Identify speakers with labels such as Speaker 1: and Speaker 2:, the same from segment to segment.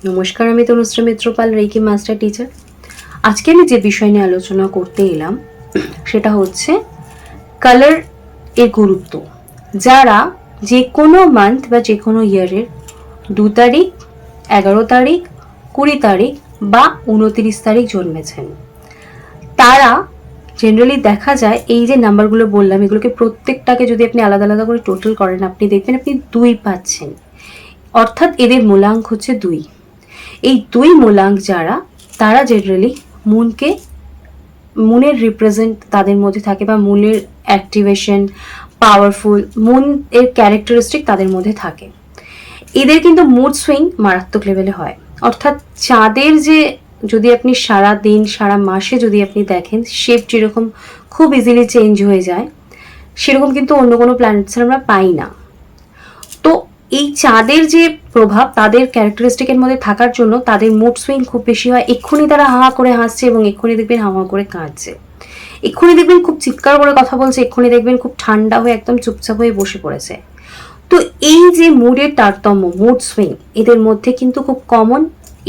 Speaker 1: নমস্কার, আমি Tanushree Mitrapal, reiki master teacher. আজকে আমি যে বিষয় নিয়ে আলোচনা করতে এলাম সেটা হচ্ছে কালার এর গুরুত্ব। যারা যে কোনো মান্থ বা যে কোনো ইয়ারের 2 তারিখ, 11 তারিখ, 20 তারিখ বা 29 তারিখ জন্মেছেন, তারা জেনারেলি দেখা যায় এই যে নাম্বারগুলো বললাম, এগুলোকে প্রত্যেকটাকে যদি আপনি আলাদা আলাদা করে টোটাল করেন, আপনি দেখবেন আপনি 2 পাচ্ছেন। অর্থাৎ এদের মূলাঙ্ক হচ্ছে 2। এই 2 মূলাঙ্ক যারা, তারা জেনারেলি মুনের রিপ্রেজেন্ট তাদের মধ্যে থাকে, বা মুনের অ্যাক্টিভেশন, পাওয়ারফুল, মুন এর ক্যারেক্টারিস্টিক তাদের মধ্যে থাকে। এদের কিন্তু মুড সুইং মারাত্মক লেভেলে হয়। অর্থাৎ চাঁদের যে, যদি আপনি সারা দিন সারা মাসে যদি আপনি দেখেন, শেপ যেরকম খুব ইজিলি চেঞ্জ হয়ে যায়, সেরকম কিন্তু অন্য কোনো প্ল্যানেটসের আমরা পাই না। তো এই চাঁদের যে প্রভাব তাদের ক্যারেক্টারিস্টিকের মধ্যে থাকার জন্য তাদের মুড সুইং খুব বেশি হয়। এক্ষুনি তারা হা করে হাসছে এবং এক্ষুনি দেখবেন হা করে কাঁদছে, এক্ষুনি দেখবেন খুব চিৎকার করে কথা বলছে, এক্ষুনি দেখবেন খুব ঠান্ডা হয়ে একদম চুপচাপ হয়ে বসে পড়েছে। তো এই যে মুডের তারতম্য, মুড সুইং এদের মধ্যে কিন্তু খুব কমন।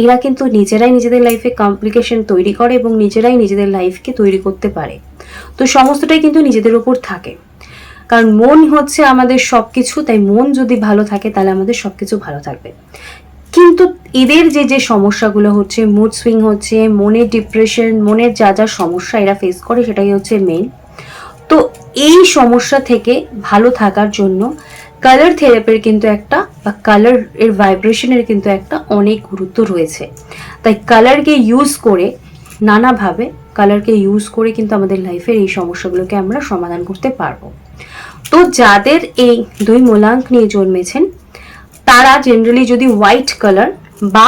Speaker 1: এরা কিন্তু নিজেরাই নিজেদের লাইফে কমপ্লিকেশন তৈরি করে এবং নিজেরাই নিজেদের লাইফকে তৈরি করতে পারে। তো সমস্তটাই কিন্তু নিজেদের উপর থাকে, কারণ মন হচ্ছে আমাদের সবকিছু। তাই মন যদি ভালো থাকে তাহলে আমাদের সবকিছু ভালো থাকবে। কিন্তু এদের যে যে সমস্যাগুলো হচ্ছে, মুড সুইং হচ্ছে, মনের ডিপ্রেশন, মনের যা যা সমস্যা এরা ফেস করে, সেটাই হচ্ছে মেন। তো এই সমস্যা থেকে ভালো থাকার জন্য কালার থেরাপির কিন্তু একটা, বা কালার এর ভাইব্রেশনের কিন্তু একটা অনেক গুরুত্ব রয়েছে। তাই কালারকে ইউজ করে, নানাভাবে কালারকে ইউজ করে কিন্তু আমাদের লাইফের এই সমস্যাগুলোকে আমরা সমাধান করতে পারবো। তো যাদের এই 2 মূলাঙ্ক নিয়ে জন্মেছেন, তারা জেনারেলি যদি হোয়াইট কালার বা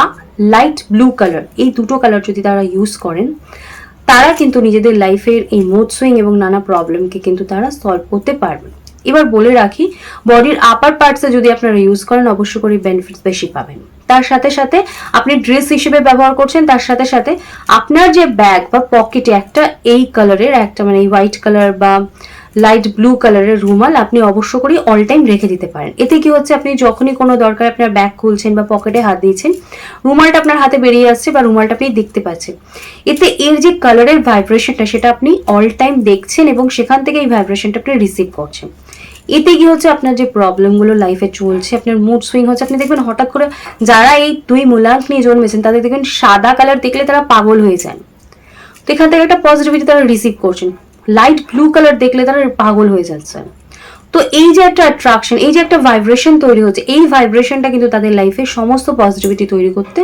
Speaker 1: লাইট ব্লু কালার, এই দুটো কালার যদি তারা ইউজ করেন, তারা কিন্তু নিজেদের লাইফের এই মুড সুইং এবং নানা প্রবলেমকে কিন্তু তারা সলভ করতে পারবেন। এবার বলে রাখি, বডির আপার পার্টসে যদি আপনারা ইউজ করেন, অবশ্য করে বেনিফিটস বেশি পাবেন। তার সাথে সাথে আপনি ড্রেস হিসেবে ব্যবহার করছেন, তার সাথে সাথে আপনার যে ব্যাগ বা পকেটে একটা এই কালারের একটা, মানে এই হোয়াইট কালার বা লাইট ব্লু কালারের রুমাল আপনি অবশ্য করে অল টাইম রেখে দিতে পারেন। এতে কি হচ্ছে, আপনি যখনই কোনো দরকার আপনার ব্যাগ খুলছেন বা পকেটে হাত দিয়েছেন, রুমালটা আপনার হাতে বেরিয়ে আসছে বা রুমালটা আপনি দেখতে পাচ্ছেন। এতে এর যে কালারের ভাইব্রেশনটা, সেটা আপনি অল টাইম দেখছেন এবং সেখান থেকে এই ভাইব্রেশনটা আপনি রিসিভ করছেন। এতে কি হচ্ছে, আপনার যে প্রবলেমগুলো লাইফে চলছে, আপনার মুড সুইং হচ্ছে, আপনি দেখবেন হঠাৎ করে যারা এই 2 মূলাঙ্ক নিয়ে জন্মেছেন, তাদের দেখবেন সাদা কালার দেখলে তারা পাগল হয়ে যান। তো এখান থেকে একটা পজিটিভিটি তারা রিসিভ করছেন। লাইট ব্লু কালার দেখলে তারা পাগল হয়ে যাচ্ছে। তো এই যে একটা অ্যাট্রাকশন, এই যে একটা ভাইব্রেশন তৈরি হচ্ছে, এই ভাইব্রেশনটা কিন্তু তাদের লাইফে সমস্ত পজিটিভিটি তৈরি করতে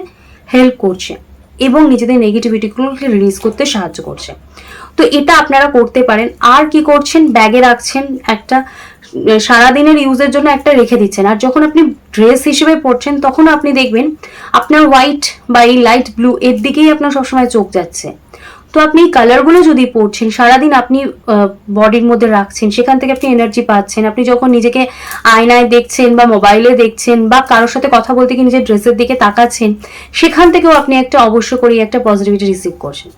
Speaker 1: হেল্প করছে এবং নিজেদের নেগেটিভিটিগুলোকে রিলিজ করতে সাহায্য করছে। তো এটা আপনারা করতে পারেন। আর কি করছেন, ব্যাগে রাখছেন একটা, সারাদিনের ইউজের জন্য একটা রেখে দিচ্ছেন। আর যখন আপনি ড্রেস হিসেবে পরছেন, তখন আপনি দেখবেন আপনার হোয়াইট বা এই লাইট ব্লু এর দিকেই আপনার সবসময় চোখ যাচ্ছে। তো আপনি এই কালারগুলো যদি পরছেন, সারাদিন আপনি বডির মধ্যে রাখছেন, সেখান থেকে আপনি এনার্জি পাচ্ছেন। আপনি যখন নিজেকে আয়নায় দেখছেন বা মোবাইলে দেখছেন বা কারোর সাথে কথা বলতে গিয়ে নিজের ড্রেসের দিকে তাকাচ্ছেন, সেখান থেকেও আপনি একটা অবশ্য করে একটা পজিটিভিটি রিসিভ করছেন।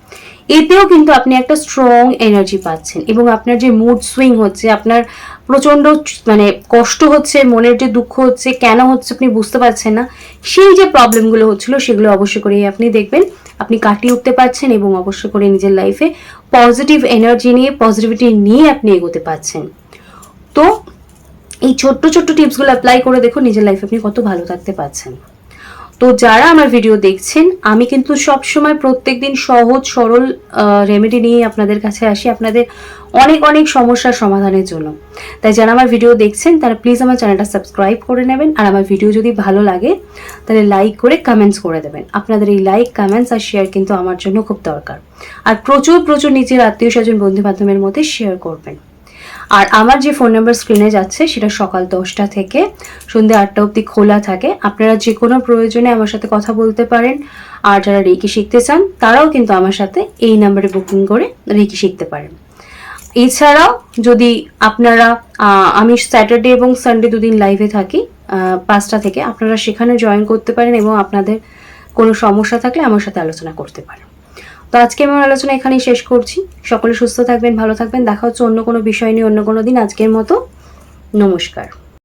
Speaker 1: এতেও কিন্তু আপনি একটা স্ট্রং এনার্জি পাচ্ছেন এবং আপনার যে মুড সুইং হচ্ছে, আপনার প্রচন্ড মানে কষ্ট হচ্ছে, মনের যে দুঃখ হচ্ছে, কেন হচ্ছে আপনি বুঝতে পারছেন না, সেই যে প্রবলেমগুলো হচ্ছিল, সেগুলো অবশ্য করেই আপনি দেখবেন আপনি কাটিয়ে উঠতে পারছেন এবং অবশ্য করে নিজের লাইফে পজিটিভ এনার্জি নিয়ে, পজিটিভিটি নিয়ে আপনি এগোতে পারছেন। তো এই ছোট্ট ছোট্ট টিপসগুলো অ্যাপ্লাই করে দেখুন, নিজের লাইফে আপনি কত ভালো থাকতে পারছেন। তো যারা আমার ভিডিও দেখছেন, আমি কিন্তু সবসময় প্রত্যেকদিন সহজ সরল রেমেডি নিয়ে আপনাদের কাছে আসি, আপনাদের অনেক অনেক সমস্যার সমাধানের জন্য। তাই যারা আমার ভিডিও দেখছেন, তারা প্লিজ আমার চ্যানেলটা সাবস্ক্রাইব করে নেবেন। আর আমার ভিডিও যদি ভালো লাগে তাহলে লাইক করে কমেন্টস করে দেবেন। আপনাদের এই লাইক, কমেন্টস আর শেয়ার কিন্তু আমার জন্য খুব দরকার। আর প্রচুর প্রচুর নিজের আত্মীয় স্বজন, বন্ধু বান্ধবের মধ্যে শেয়ার করবেন। আর আমার যে ফোন নাম্বার স্ক্রিনে যাচ্ছে, সেটা সকাল 10টা থেকে সন্ধ্যে 8টা অবধি খোলা থাকে। আপনারা যে কোনো প্রয়োজনে আমার সাথে কথা বলতে পারেন। আর যারা রেকি শিখতে চান, তারাও কিন্তু আমার সাথে এই নাম্বারে বুকিং করে রেকি শিখতে পারেন। এছাড়াও যদি আপনারা, আমি স্যাটারডে এবং সানডে 2 দিন লাইভে থাকি 5টা থেকে, আপনারা সেখানে জয়েন করতে পারেন এবং আপনাদের কোনো সমস্যা থাকলে আমার সাথে আলোচনা করতে পারেন। তো আজকে আমার আলোচনা এখানেই শেষ করছি। সকলে সুস্থ থাকবেন, ভালো থাকবেন। দেখা হচ্ছে অন্য কোনো বিষয় নিয়ে অন্য কোনো দিন। আজকের মতো নমস্কার।